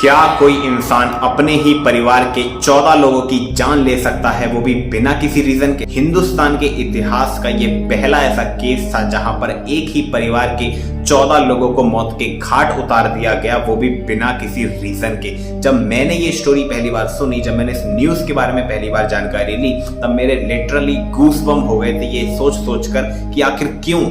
क्या कोई इंसान अपने ही परिवार के 14 लोगों की जान ले सकता है, वो भी बिना किसी रीजन के? हिंदुस्तान के इतिहास का ये पहला ऐसा केस था जहां पर एक ही परिवार के 14 लोगों को मौत के घाट उतार दिया गया, वो भी बिना किसी रीजन के। जब मैंने ये स्टोरी पहली बार सुनी, जब मैंने इस न्यूज के बारे में पहली बार जानकारी ली, तब मेरे लिटरली गूज़बम्प हो गए थे ये सोच कर कि आखिर क्यों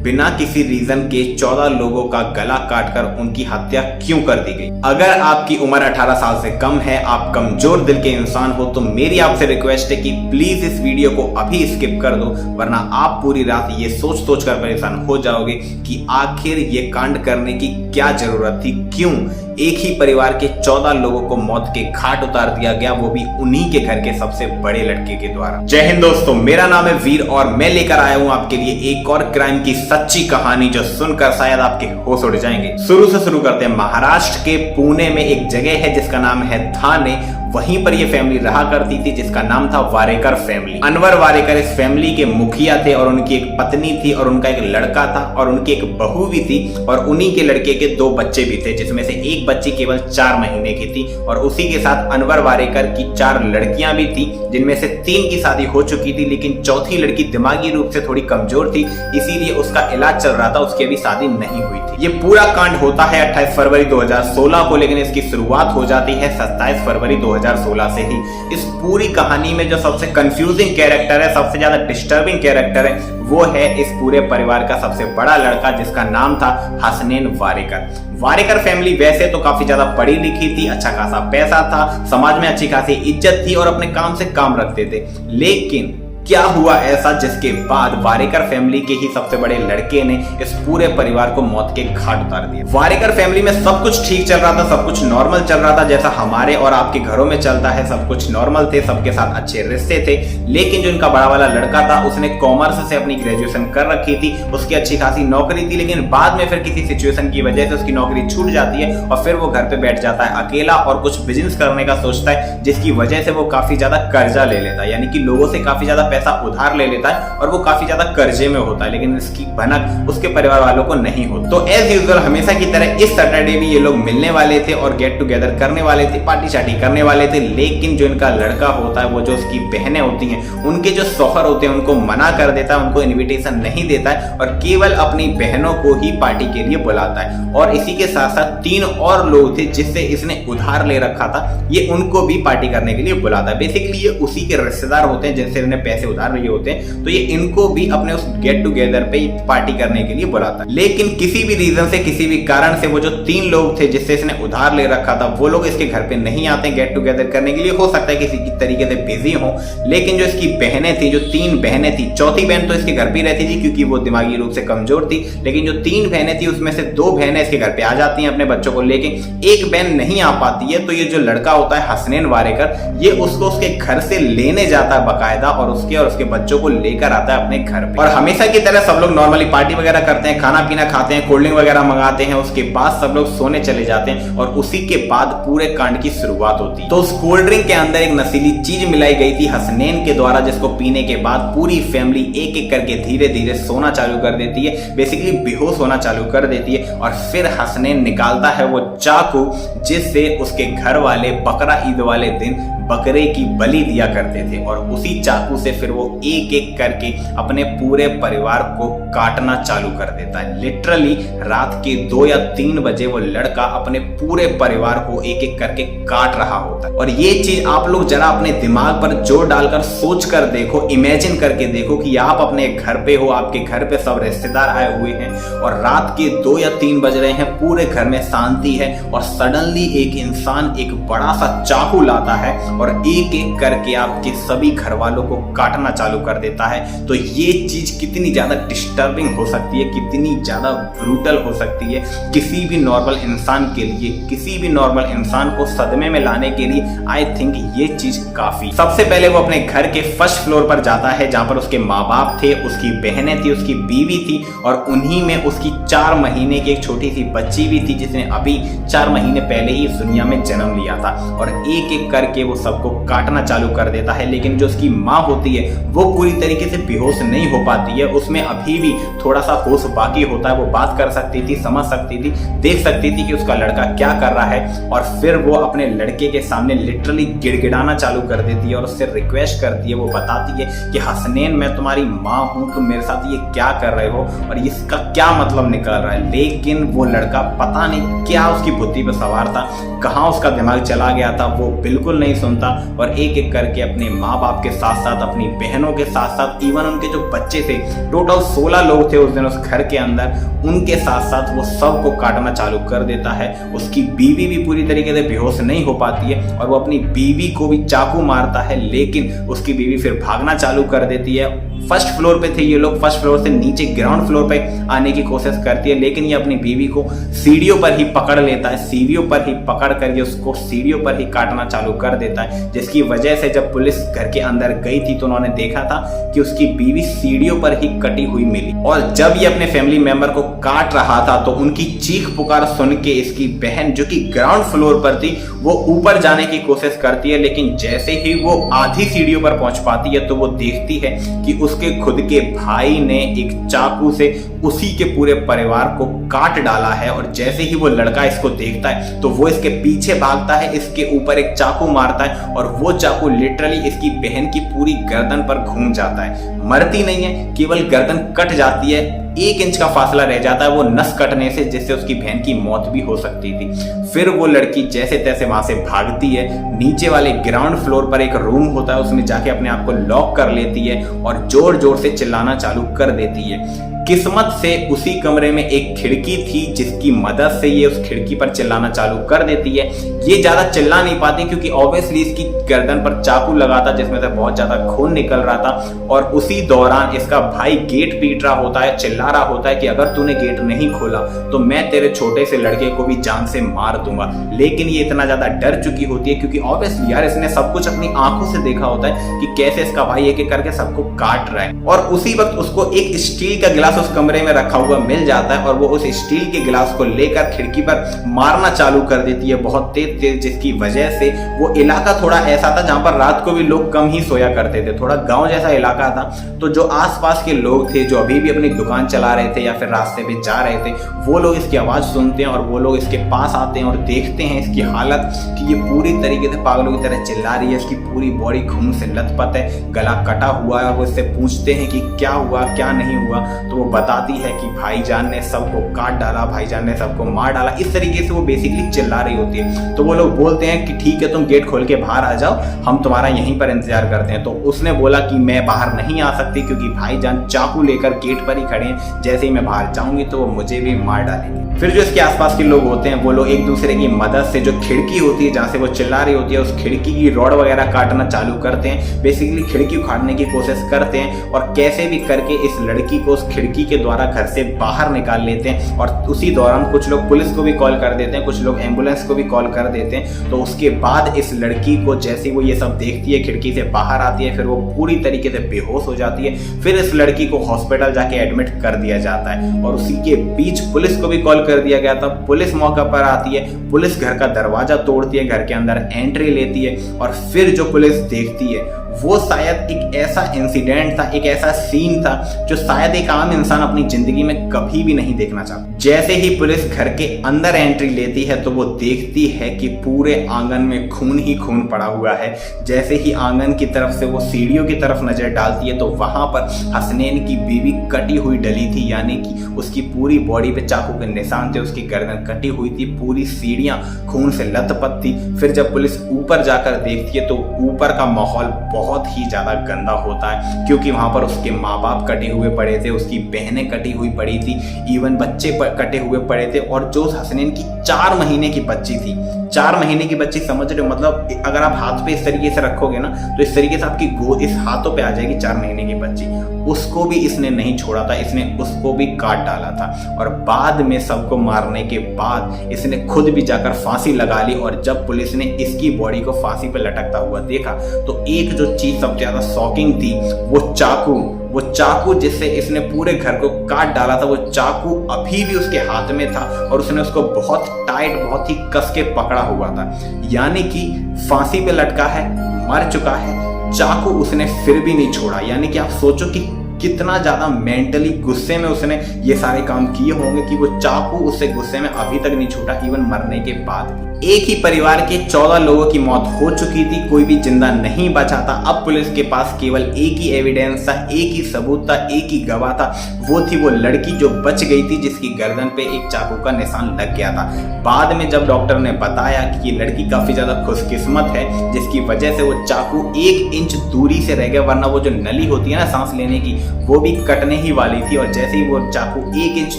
बिना किसी रीजन के 14 लोगों का गला काटकर उनकी हत्या क्यों कर दी गई। अगर आपकी उम्र 18 साल से कम है, आप कमजोर दिल के इंसान हो, तो मेरी आपसे रिक्वेस्ट है कि प्लीज इस वीडियो को अभी स्किप कर दो, वरना आप पूरी रात ये सोच कर परेशान हो जाओगे कि आखिर ये कांड करने की क्या जरूरत थी, क्यों एक ही परिवार के 14 लोगों को मौत के घाट उतार दिया गया, वो भी उन्हीं के घर के सबसे बड़े लड़के के द्वारा। जय हिंद दोस्तों, मेरा नाम है वीर और मैं लेकर आया हूं आपके लिए एक और क्राइम की सच्ची कहानी जो सुनकर शायद आपके होश उड़ जाएंगे। शुरू से शुरू करते हैं। महाराष्ट्र के पुणे में एक जगह है जिसका नाम है थाने। वहीं पर ये फैमिली रहा करती थी जिसका नाम था वारेकर फैमिली। अनवर वारेकर इस फैमिली के मुखिया थे और उनकी एक पत्नी थी और उनका एक लड़का था और उनकी एक बहू भी थी और उन्हीं के लड़के के 2 बच्चे भी थे, जिसमें से एक बच्ची केवल 4 महीने की थी और उसी के साथ अनवर वारेकर की 4 लड़कियां भी थी, जिनमें से 3 की शादी हो चुकी थी, लेकिन चौथी लड़की दिमागी रूप से थोड़ी कमजोर थी, इसीलिए उसका इलाज चल रहा था, उसकी अभी शादी नहीं हुई थी। ये पूरा कांड होता है 28 फरवरी 2016 को, लेकिन इसकी शुरुआत हो जाती है 27 फरवरी 2016 से ही। इस पूरी कहानी में जो सबसे कंफ्यूजिंग कैरेक्टर है, सबसे ज्यादा डिस्टर्बिंग कैरेक्टर है, वो है इस पूरे परिवार का सबसे बड़ा लड़का जिसका नाम था हसनैन वारेकर। वारेकर फैमिली वैसे तो काफी ज्यादा पढ़ी लिखी थी, अच्छा खासा पैसा था, समाज में अच्छी खासी इज्जत थी और अपने काम से काम रखते थे। लेकिन क्या हुआ ऐसा जिसके बाद वारेकर फैमिली के ही सबसे बड़े लड़के ने इस पूरे परिवार को मौत के घाट उतार दिया। वारेकर फैमिली में सब कुछ ठीक चल रहा था, सब कुछ नॉर्मल चल रहा था, जैसा हमारे और आपके घरों में चलता है, सब कुछ नॉर्मल थे, सबके साथ अच्छे रिश्ते थे। लेकिन जो इनका बड़ा वाला लड़का था उसने कॉमर्स से अपनी ग्रेजुएशन कर रखी थी, उसकी अच्छी खासी नौकरी थी, लेकिन बाद में फिर किसी सिचुएशन की वजह से उसकी नौकरी छूट जाती है और फिर वो घर पे बैठ जाता है अकेला और कुछ बिजनेस करने का सोचता है, जिसकी वजह से वो काफी ज्यादा कर्जा ले लेता है, यानी कि लोगों से काफी ज्यादा पैसा उधार ले लेता है और वो काफी ज्यादा कर्जे में होता है, लेकिन इसकी भनक उसके परिवार वालों को नहीं होती। तो एज यूजुअल हमेशा की तरह इस सैटरडे भी ये लोग मिलने वाले थे और गेट टुगेदर करने वाले थे, पार्टी शार्टी करने वाले थे। लेकिन जो इनका लड़का होता है, वो जो उसकी बहनें होती हैं, उनके जो शौहर होते हैं, उनको मना कर देता है, उनको इन्विटेशन नहीं देता है और केवल अपनी बहनों को ही पार्टी के लिए बुलाता है। और इसी के साथ साथ 3 और लोग थे जिससे इसने उधार ले रखा था, ये उनको भी पार्टी करने के लिए बुलाता है। बेसिकली ये उसी के रिश्तेदार होते हैं जिनसे इन्हें पैसे उधार लिए होते हैं, तो ये इनको भी अपने उस गेट टुगेदर पे पार्टी करने के लिए बुलाता है। लेकिन किसी भी रीजन से, किसी भी कारण से वो जो 3 लोग थे जिससे इसने उधार ले रखा था, वो लोग इसके घर पे नहीं आते गेट टुगेदर करने के लिए। हो सकता है किसी की तरीके से बिजी हो, लेकिन जो इसकी बहनें थी, जो 3 बहनें थी, चौथी बहन तो इसके घर पे रहती थी क्योंकि वो दिमागी रूप से कमजोर थी, लेकिन जो 3 बहनें थी उसमें से 2 बहनें इसके घर पे आ जाती हैं अपने बच्चों को लेके, एक बहन नहीं आ पाती है। तो ये जो लड़का होता है हसनैन वारेकर, ये उसको उसके घर से लेने जाता है बाकायदा और उसके बच्चों को लेकर आता है अपने घर पे। और हमेशा की तरह सब लोग नॉर्मली पार्टी वगैरह करते हैं, खाना पीना खाते हैं, कोल्ड ड्रिंक वगैरह मंगाते हैं, उसके बाद सब लोग सोने चले जाते हैं और उसी के बाद पूरे कांड की शुरुआत होती है। तो उस कोल्ड ड्रिंक के अंदर एक नशीली चीज मिलाई गई थी हसनैन के द्वारा, जिसको पीने के बाद पूरी फैमिली एक एक करके धीरे धीरे सोना चालू कर देती है, बेसिकली बेहोश होना चालू कर देती है। और फिर हसनैन निकालता है वो चाकू जिससे उसके घर वाले बकरा ईद वाले दिन बकरे की बलि दिया करते थे, और उसी चाकू से फिर वो एक एक करके अपने पूरे परिवार को काटना चालू कर देता है। लिटरली रात के 2 या 3 बजे वो लड़का अपने पूरे परिवार को एक एक करके काट रहा होता है। और ये चीज आप लोग जरा अपने दिमाग पर जोर डालकर सोच कर देखो, इमेजिन करके देखो कि आप अपने घर पे हो, आपके घर पे सब रिश्तेदार आए हुए हैं और रात के 2 या 3 बज रहे हैं, पूरे घर में शांति है और सडनली एक इंसान एक बड़ा सा चाकू लाता है और एक एक करके आपके सभी घर वालों को काटना चालू कर देता है। तो ये चीज कितनी ज्यादा डिस्टर्बिंग हो सकती है, कितनी ज्यादा ब्रूटल हो सकती है किसी भी नॉर्मल इंसान के लिए, किसी भी नॉर्मल इंसान को सदमे में लाने के लिए। आई थिंक ये चीज काफी। सबसे पहले वो अपने घर के फर्स्ट फ्लोर पर जाता है जहां पर उसके माँ बाप थे, उसकी बहनें थी, उसकी बीवी थी और उन्हीं में उसकी 4 महीने की एक छोटी सी बच्ची भी थी जिसने अभी 4 महीने पहले ही इस दुनिया में जन्म लिया था। और एक एक करके वो सबको काटना चालू कर देता है। लेकिन जो उसकी माँ होती है वो पूरी तरीके से बेहोश नहीं हो पाती है, उसमें अभी भी थोड़ा सा होश बाकी होता है। वो बात कर सकती थी, समझ सकती थी, देख सकती थी कि उसका लड़का क्या कर रहा है। और फिर वो अपने लड़के के सामने लिटरली गिड़गिड़ाना चालू कर देती है और उससे रिक्वेस्ट करती है। वो बताती है कि हसनैन, मैं तुम्हारी माँ हूँ, तुम मेरे साथ ये क्या कर रहे हो और इसका क्या मतलब निकल रहा है। लेकिन वो लड़का पता नहीं क्या उसकी बुद्धि पर सवार था, कहाँ उसका दिमाग चला गया था, वो बिल्कुल नहीं सुनता और एक एक करके अपने माँ बाप के साथ साथ, अपनी बहनों के साथ साथ, इवन उनके जो बच्चे थे, टोटल 16 लोग थे उस दिन उस घर के अंदर, उनके साथ साथ वो सबको काटना चालू कर देता है। उसकी बीवी भी पूरी तरीके से बेहोश नहीं हो पाती है और वो अपनी बीवी को भी चाकू मारता है, लेकिन उसकी बीवी फिर भागना चालू कर देती है। फर्स्ट फ्लोर पे थे ये लोग, फर्स्ट फ्लोर से नीचे ग्राउंड फ्लोर पे आने की कोशिश करती है, लेकिन ये अपनी बीवी को सीढ़ियों पर ही पकड़ लेता है, सीढ़ियों पर ही पकड़ कर ये उसको सीढ़ियों पर ही काटना चालू कर देता है। जिसकी वजह से जब पुलिस घर के अंदर गई थी तो उन्होंने देखा था कि उसकी बीवी सीढ़ियों पर ही कटी हुई मिली। और जब ये अपने फैमिली मेंबर को काट रहा था तो उनकी चीख पुकार सुन के इसकी बहन, जो कि ग्राउंड फ्लोर पर थी, वो ऊपर जाने की कोशिश करती है। लेकिन जैसे ही वो आधी सीढ़ियों पर पहुंच पाती है तो वो देखती है कि उसके खुद के भाई ने एक चाकू से उसी के पूरे परिवार को काट डाला है। और जैसे ही वो लड़का इसको देखता है तो वो इसके पीछे भागता है, इसके ऊपर एक चाकू मारता है और वो चाकू लिटरली इसकी बहन की पूरी गर्दन पर घूम जाता है। मरती नहीं है, केवल गर्दन कट जाती है, 1 इंच का फासला रह जाता है वो नस कटने से, जिससे उसकी बहन की मौत भी हो सकती थी। फिर वो लड़की जैसे तैसे वहां से भागती है, नीचे वाले ग्राउंड फ्लोर पर एक रूम होता है, उसमें जाके अपने आप को लॉक कर लेती है और जोर जोर से चिल्लाना चालू कर देती है। किस्मत से उसी कमरे में एक खिड़की थी जिसकी मदद से ये उस खिड़की पर चिल्लाना चालू कर देती है। ये ज्यादा चिल्ला नहीं पाती क्योंकि ऑब्वियसली इसकी गर्दन पर चाकू लगा था जिसमें से बहुत ज्यादा खून निकल रहा था। और उसी दौरान इसका भाई गेट पीट रहा होता है, चिल्ला रहा होता है कि अगर तूने गेट नहीं खोला तो मैं तेरे छोटे से लड़के को भी जान से मार दूंगा। लेकिन ये इतना ज्यादा डर चुकी होती है क्योंकि ऑब्वियसली यार इसने सब कुछ अपनी आंखों से देखा होता है कि कैसे इसका भाई एक एक करके सबको काट रहा है। और उसी वक्त उसको एक स्टील का गिलास उस कमरे में रखा हुआ मिल जाता है और वो उस स्टील के गिलास को लेकर खिड़की पर मारना चालू कर देती है बहुत तेज तेज, जिसकी वजह से वो इलाका थोड़ा ऐसा था जहां पर रात को भी लोग कम ही सोया करते थे, थोड़ा गांव जैसा इलाका था। तो जो आसपास के लोग थे जो अभी भी अपनी दुकान चला रहे थे या फिर रास्ते पे जा रहे थे, वो लोग इसकी आवाज सुनते हैं और वो लोग इसके पास आते हैं और देखते हैं इसकी हालत कि ये पूरी तरीके से पागलों की तरह चिल्ला रही है, इसकी पूरी बॉडी खून से लथपथ है, गला कटा हुआ है। और वो इससे पूछते हैं कि क्या हुआ क्या नहीं हुआ, तो वो बताती है कि भाईजान ने सबको काट डाला, भाईजान ने सबको मार डाला। इस तरीके से वो बेसिकली चिल्ला रही होती है। तो वो लोग बोलते हैं कि ठीक है तुम गेट खोल के बाहर आ जाओ, हम तुम्हारा यहीं पर इंतजार करते हैं। तो उसने बोला कि मैं बाहर नहीं आ सकती क्योंकि भाईजान चाकू लेकर गेट पर ही खड़े हैं, जैसे ही मैं बाहर जाऊंगी तो वो मुझे भी मार डालेंगे। फिर जो इसके आसपास के लोग होते हैं वो लोग एक दूसरे की मदद से जो खिड़की होती है जहां से वो चिल्ला रही होती है उस खिड़की की रॉड वगैरह काटना चालू करते हैं, बेसिकली खिड़की उखाड़ने की कोशिश करते हैं और कैसे भी करके इस लड़की को उस खिड़की के द्वारा घर से बाहर निकाल लेते हैं। और उसी दौरान कुछ लोग पुलिस को भी कॉल कर देते हैं, कुछ लोग एम्बुलेंस को भी कॉल कर देते हैं। तो उसके बाद इस लड़की को जैसे वो ये सब देखती है, खिड़की से बाहर आती है, फिर वो पूरी तरीके से बेहोश हो जाती है। फिर इस लड़की को हॉस्पिटल जाके एडमिट कर दिया जाता है और उसी के बीच पुलिस को भी कॉल कर दिया गया था। पुलिस मौका पर आती है, पुलिस घर का दरवाजा तोड़ती है, घर के अंदर एंट्री लेती है और फिर जो पुलिस देखती है वो शायद एक ऐसा इंसिडेंट था, एक ऐसा सीन था जो शायद एक आम इंसान अपनी जिंदगी में कभी भी नहीं देखना चाहता। जैसे ही पुलिस घर के अंदर एंट्री लेती है तो वो देखती है कि पूरे आंगन में खून ही खून पड़ा हुआ है। जैसे ही आंगन की तरफ से वो सीढ़ियों की तरफ नजर डालती है तो वहां पर हसनैन की बीवी कटी हुई डली थी, यानी कि उसकी पूरी बॉडी पे चाकू के निशान थे, उसकी गर्दन कटी हुई थी, पूरी सीढ़ियां खून से लथपथ थी। फिर जब पुलिस ऊपर जाकर देखती है तो ऊपर का माहौल बहुत ही ज्यादा गंदा होता है क्योंकि वहां पर उसके माँ बाप कटे हुए पड़े थे, उसकी बहनें कटी हुई पड़ी थी, इवन बच्चे कटे हुए पड़े थे। और जो हसनैन की 4 महीने की बच्ची थी, 4 महीने की बच्ची, समझ रहे हो, मतलब अगर आप हाथ पे इस तरीके से रखोगे ना तो इस तरीके से आपकी गोद इस हाथों पे आ जाएगी 4 महीने की बच्ची। उसको भी इसने नहीं छोड़ा था, इसने उसको भी काट डाला था। और बाद में सबको मारने के बाद इसने खुद भी जाकर फांसी लगा ली। और जब पुलिस ने इसकी बॉडी को फांसी पे लटकता हुआ देखा तो एक जो चीज सबसे ज्यादा शॉकिंग थी वो चाकू, वो चाकू जिससे इसने पूरे घर को काट डाला था, वो चाकू अभी भी उसके हाथ में था और उसने उसको बहुत टाइट, बहुत ही कस के पकड़ा हुआ था। यानी कि फांसी पे लटका है, मर चुका है, चाकू उसने फिर भी नहीं छोड़ा। यानी कि आप सोचो कि कितना ज्यादा मेंटली गुस्से में उसने ये सारे काम किए होंगे कि वो चाकू उससे गुस्से में अभी तक नहीं छूटा, इवन मरने के बाद भी। एक ही परिवार के 14 लोगों की मौत हो चुकी थी, कोई भी जिंदा नहीं बचा था। अब पुलिस के पास केवल एक ही एविडेंस था, एक ही सबूत था, एक ही गवाह था, वो थी वो लड़की जो बच गई थी, जिसकी गर्दन पे एक चाकू का निशान लग गया था। बाद में जब डॉक्टर ने बताया कि ये लड़की काफी ज्यादा खुशकिस्मत है, जिसकी वजह से वो चाकू 1 इंच दूरी से रह गया, वरना वो जो नली होती है ना सांस लेने की, वो भी कटने ही वाली थी। और जैसे ही वो चाकू 1 इंच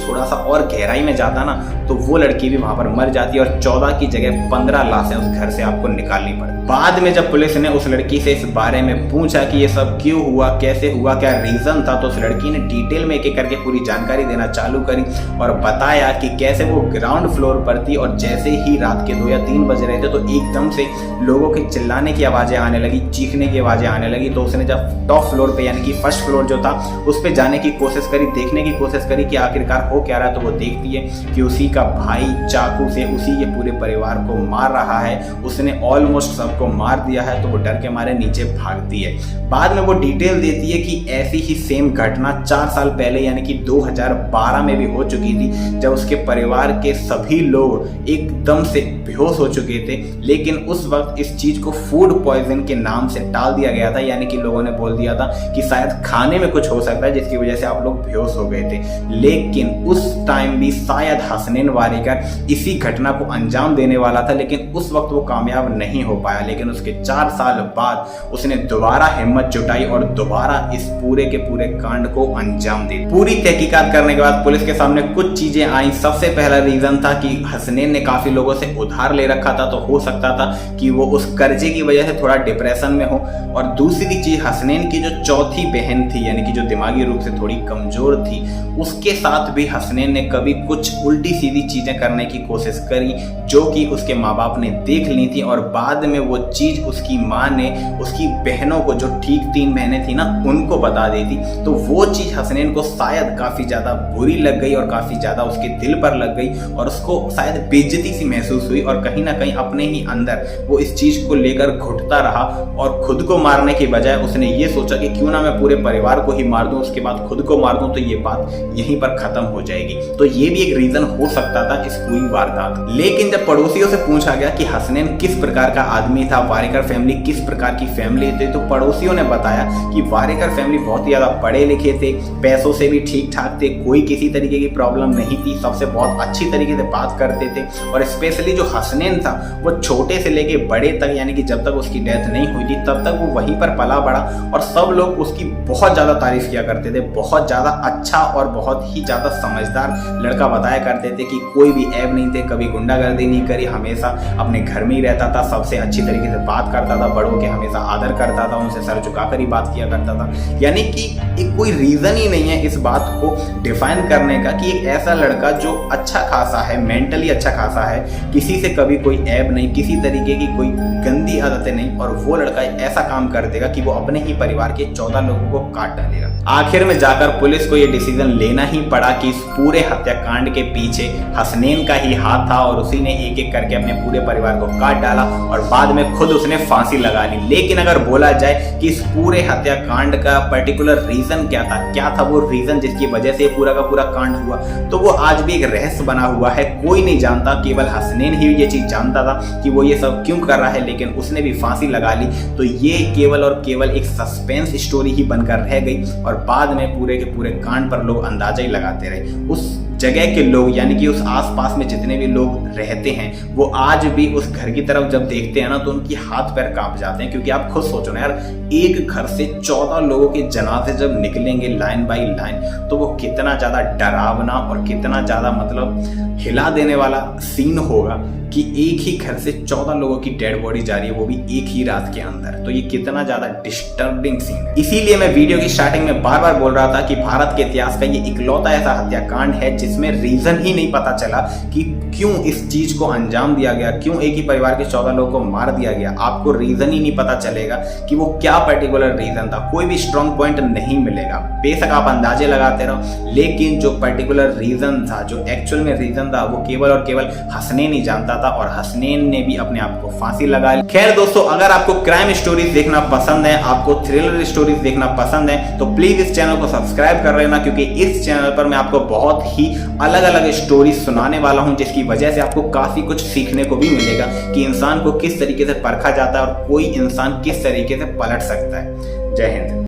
थोड़ा सा और गहराई में जाता ना, तो वो लड़की भी वहां पर मर जाती और 14 की जगह 15 लाशें उस घर से आपको निकालनी पड़ी। बाद में जब पुलिस ने उस लड़की से इस बारे में पूछा कि ये सब क्यों हुआ, कैसे हुआ, क्या रीजन था, तो उस लड़की ने डिटेल में एक-एक करके पूरी जानकारी देना चालू करी और बताया कि कैसे वो ग्राउंड फ्लोर पर थी और जैसे ही रात के 2 या 3 बज रहे थे तो एकदम से लोगों के चिल्लाने की आवाजें आने लगी, चीखने की आवाजें आने लगी। तो उसने जब टॉप फ्लोर पे यानी कि फर्स्ट फ्लोर जो था उस पे जाने की कोशिश करी, देखने की कोशिश करी कि आखिरकार हो क्या रहा है। तो वो देखती है कि उसी का भाई चाकू से उसी के पूरे परिवार को मार रहा है, उसने ऑलमोस्ट सबको मार दिया है। तो वो डर के मारे नीचे भागती है। बाद में वो डिटेल देती है कि ऐसी ही सेम घटना 4 साल पहले यानी कि 2012 में भी हो चुकी थी, जब उसके परिवार के सभी लोग एकदम से बेहोश हो चुके थे। लेकिन उस वक्त इस चीज को फूड पॉइजन के नाम से टाल दिया गया था, यानी कि लोगों ने बोल दिया था कि शायद खाने में कुछ हो सकता है जिसकी वजह से आप लोग बेहोश हो गए थे। लेकिन उस टाइम भी शायद हसनैन वारिकर इसी घटना को अंजाम देने वाला था, लेकिन उस वक्त वो कामयाब नहीं हो पाया। लेकिन उसके 4 साल बाद उसने दोबारा हिम्मत जुटाई और दोबारा इस पूरे के पूरे कांड को अंजाम दी। पूरी तहकीकात करने के बाद पुलिस के सामने कुछ चीजें आई। सबसे पहला रीजन था कि हसनैन ने काफी लोगों से उधार ले रखा था, तो हो सकता था कि वो उस कर्जे की वजह से थोड़ा डिप्रेशन में हो। और दूसरी चीज, हसनैन की जो चौथी बहन थी यानी कि जो दिमागी रूप से थोड़ी कमजोर थी, उसके साथ भी हसनैन ने कभी कुछ उल्टी सीधी चीजें करने की कोशिश करी जो कि उसके माँ बाप ने देख ली थी। और बाद में वो चीज उसकी माँ ने उसकी बहनों को, जो ठीक 3 बहनें थी ना, उनको बता दी थी। तो वो चीज हसनैन को शायद काफी ज्यादा बुरी लग गई और काफी ज्यादा उसके दिल पर लग गई और उसको शायद बेइज्जती सी महसूस हुई। और कहीं ना कहीं अपने ही अंदर वो इस चीज को लेकर घुटता रहा और खुद को मारने की बजाय उसने ये सोचा कि क्यों ना मैं पूरे परिवार को ही मार दूं, उसके बाद खुद को मार दूं, तो ये बात यहीं पर खत्म हो जाएगी। तो ये भी एक रीजन हो सकता था इस पूरी वारदात। लेकिन जब पड़ोसियों से पूछा गया कि हसनैन किस प्रकार का आदमी था, वारिकर फैमिली किस प्रकार की फैमिली थी, तो पड़ोसियों ने बताया कि वारिकर फैमिली बहुत ही ज्यादा पढ़े लिखे थे, पैसों से भी ठीक ठाक थे, कोई किसी तरीके की प्रॉब्लम नहीं थी, सबसे बहुत अच्छी तरीके से बात करते थे। और स्पेशली जो हसनैन था वो छोटे से लेके बड़े तक, यानी कि जब तक उसकी डेथ नहीं हुई थी तब तक वो वहीं पर पला बड़ा और सब लोग उसकी बहुत ज्यादा तारीफ किया करते थे। बहुत ज्यादा अच्छा और बहुत ही ज्यादा समझदार लड़का बताया करते थे कि कोई भी ऐब नहीं थे, कभी गुंडागर्दी नहीं करी, हमेशा अपने घर में ही रहता था, सबसे अच्छी तरीके से बात करता था, बड़ों के हमेशा आदर करता था, उनसे सर झुकाकर ही बात किया करता था। यानी कि एक कोई रीजन ही नहीं है इस बात को डिफाइन करने का कि एक ऐसा लड़का जो अच्छा खासा है, मेंटली अच्छा खासा है, किसी से कभी कोई ऐब नहीं, किसी तरीके की कोई गंदी आदतें नहीं, और वो लड़का ऐसा काम कर देगा कि वो अपने ही परिवार के 14 लोगों को काट डालेगा। आखिर में जाकर पुलिस को ये डिसीजन लेना ही पड़ा कि इस पूरे हत्याकांड के पीछे हसनैन का ही हाथ था और उसी ने एक एक करके अपने पूरे परिवार को काट डाला और बाद में खुद उसने फांसी लगा ली। लेकिन अगर बोला जाए कि इस पूरे हत्याकांड का पर्टिकुलर रीजन क्या था वो रीजन जिसकी वजह से पूरा का पूरा कांड हुआ, तो वो आज भी एक रहस्य बना हुआ है। कोई नहीं जानता, केवल हसनैन ही ये चीज जानता था कि वो ये सब क्यों कर रहा है, लेकिन उसने भी फांसी लगा ली। तो ये केवल और केवल एक सस्पेंस स्टोरी ही बनकर रह गई और बाद में पूरे के पूरे कांड पर लोग अंदाजा ही लगाते रहे। उस जगह के लोग यानी कि उस आसपास में जितने भी लोग रहते हैं वो आज भी उस घर की तरफ जब देखते हैं ना तो उनकी हाथ पैर कांप जाते हैं, क्योंकि आप खुद सोचो ना यार, एक घर से 14 लोगों के जनाजे जब निकलेंगे लाइन बाई लाइन, तो वो कितना ज्यादा डरावना और कितना ज्यादा मतलब हिला देने वाला सीन होगा। कि एक ही घर से 14 लोगों की डेड बॉडी जा रही है, वो भी एक ही रात के अंदर। तो ये कितना ज्यादा डिस्टर्बिंग सीन है। इसीलिए मैं वीडियो की स्टार्टिंग में बार बार बोल रहा था कि भारत के इतिहास का ये इकलौता ऐसा हत्याकांड है जिसमें रीजन ही नहीं पता चला कि क्यों इस चीज को अंजाम दिया गया, क्यों एक ही परिवार के 14 लोगों को मार दिया गया। आपको रीजन ही नहीं पता चलेगा कि वो क्या पर्टिकुलर रीजन था, कोई भी स्ट्रॉन्ग पॉइंट नहीं मिलेगा। बेशक आप अंदाजे लगाते रहो, लेकिन जो पर्टिकुलर रीजन था, जो एक्चुअल में रीजन था, वो केवल और केवल हसनैन ही जानता था और हसनैन ने भी अपने आप को फांसी लगा ली। खैर दोस्तों, अगर आपको क्राइम स्टोरीज देखना पसंद है, आपको थ्रिलर स्टोरीज देखना पसंद है, तो प्लीज इस चैनल को सब्सक्राइब कर लेना, क्योंकि इस चैनल पर मैं आपको बहुत ही अलग अलग स्टोरीज सुनाने वाला हूं, जिसकी वजह से आपको काफी कुछ सीखने को भी मिलेगा कि इंसान को किस तरीके से परखा जाता है और कोई इंसान किस तरीके से पलट सकता है। जय हिंद।